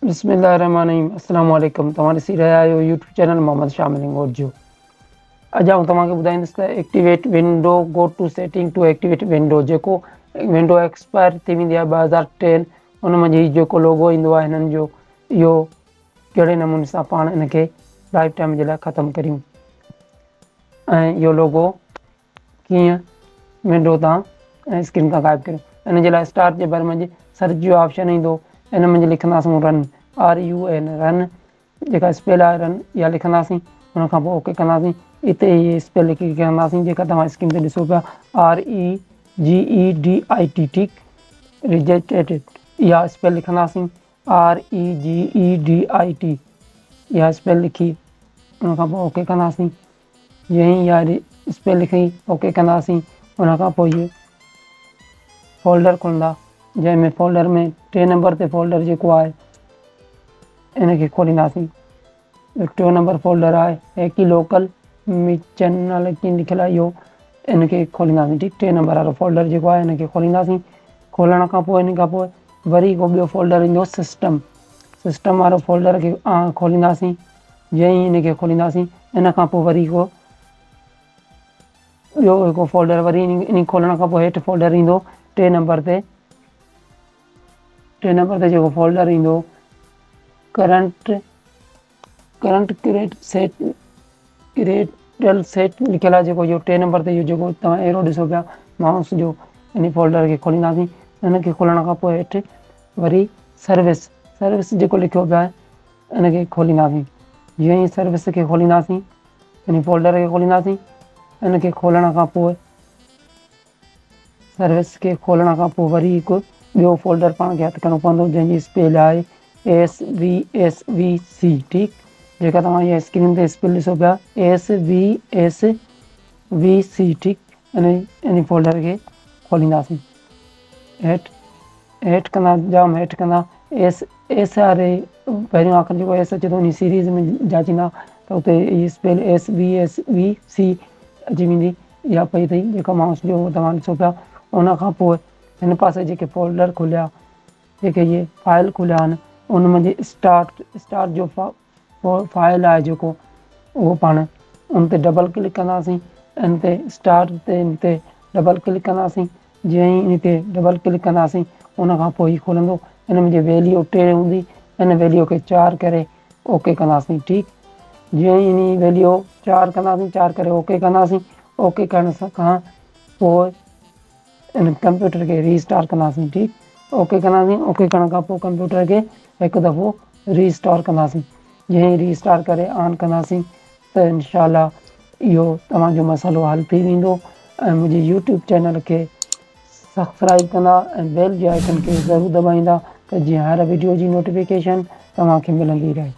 बिस्मिल्लाहिर्रहमानिर्रहीम अस्सलाम वालेकुम। तव्हां ॾिसी रहिया आहियो यूट्यूब चैनल मोहम्मद शामिल इंगोर जो। अॼु आउं तव्हांखे ॿुधाईंदुसि त activate window go to setting to activate window. जेको विंडो एक्सपायर थी वेंदी आहे 2013 उन मंझि जेको लोगो ईंदो आहे हिननि जो, इहो कहिड़े नमूने सां पाण इनखे लाइफ टाइम जे लाइ ख़तमु करियूं ऐं इहो लोगो कीअं विंडो तां ऐं स्क्रीन खां गायब करियूं। इन जे लाइ स्टार्ट जे बारे मंझि सर्च जो ऑप्शन ईंदो, इन मंझि लिखंदासीं रन RUN रन, जेका स्पेल आहे रन इहा लिखंदासीं। उन खां पोइ ओके कंदासीं। हिते इहे स्पेल लिखी कंदासीं जेका तव्हां स्क्रीन ते ॾिसो पिया REGEDIT। ठीकु, रिजेक्टेड इहा स्पेल लिखंदासीं REGEDIT इहा स्पेल लिखी, उन खां पोइ ओके कंदासीं। जीअं ई इहा स्पेल लिखी ओके कंदासीं, उन खां पोइ इहे फोल्डर खुलंदा, जंहिंमें फोल्डर में 3 नंबर ते फोल्डर जेको आहे इनखे खोलींदासीं। 2 नंबर फोल्डर आहे हैकी लोकल मी चैनल कीअं लिखियलु आहे इहो, इनखे खोलींदासीं। ठीकु, 3 नंबर वारो फोल्डर जेको आहे इनखे खोलींदासीं। खोलण खां पोइ इन खां पोइ वरी हिकु ॿियो फोल्डर ईंदो सिस्टम वारो फोल्डर खे खोलींदासीं। जीअं ई इनखे खोलींदासीं, इन खां पोइ वरी ॿियो हिकु फोल्डर वरी इन खोलण खां पोइ हेठि फोल्डर ईंदो 3 नंबर ते जेको फोल्डर ईंदो करंट क्रिएटल सेट लिखियलु आहे, जेको इहो 3 नंबर ते इहो जेको तव्हां एरो ॾिसो पिया माउस जो, इन फोल्डर खे खोलींदासीं। इनखे खोलण खां पोइ हेठि वरी सर्विस जेको लिखियो पिया आहे इनखे खोलींदासीं। जीअं ई सर्विस खे खोलींदासीं, इन फोल्डर खे खोलींदासीं। इनखे खोलण खां पोइ सर्विस खे खोलण खां पोइ वरी हिकु ॿियो फोल्डर पाण खे हथु करिणो पवंदो, जंहिंजी स्पेल आहे SVSVC। ठीकु, जेका तव्हां इहा स्क्रीन ते स्पेल ॾिसो पिया SVSVC। ठीकु, इन फोल्डर खे खोलींदासीं। हेठि कंदा, जाम हेठि कंदा, SRA पहिरियों आख़िर जेको एस अचे थो उन सीरीज़ में जाचींदा त उते इहा स्पेल SVSVC अची वेंदी। इहा पई अथई जेका माउस जो तव्हां ॾिसो पिया। उन खां पोइ हिन पासे जेके फोल्डर खुलिया, जेके इहे फाइल खुलिया आहिनि, उन मंझि स्टार्ट जो फाइल आहे जेको, उहो पाण उन ते डबल क्लिक कंदासीं। इन ते स्टार्ट ते इन ते डबल क्लिक कंदासीं। जीअं ई इन ते डबल क्लिक कंदासीं, उन खां पोइ हीउ खुलंदो। इन मुंहिंजी वैल्यू 3 हूंदी, इन वैल्यू खे 4 करे ओके कंदासीं। ठीकु, जीअं ई इन वैल्यू 4 कंदासीं, 4 करे ओके कंदासीं। ओके करण खां पोइ इन कंप्यूटर खे रीस्टार्ट कंदासीं। ठीकु, ओके कंदासीं। ओके करण खां पोइ कंप्यूटर खे हिकु दफ़ो रीस्टार्ट कंदासीं। जीअं ई रीस्टार्ट करे ऑन कंदासीं त इंशाअल्लाह इहो तव्हांजो मसइलो हल थी वेंदो। ऐं मुंहिंजे यूट्यूब चैनल खे सब्सक्राइब कंदा ऐं बेल जे आइकन खे ज़रूरु दॿाईंदा त जीअं हर वीडियो जी नोटिफिकेशन तव्हांखे मिलंदी रहे।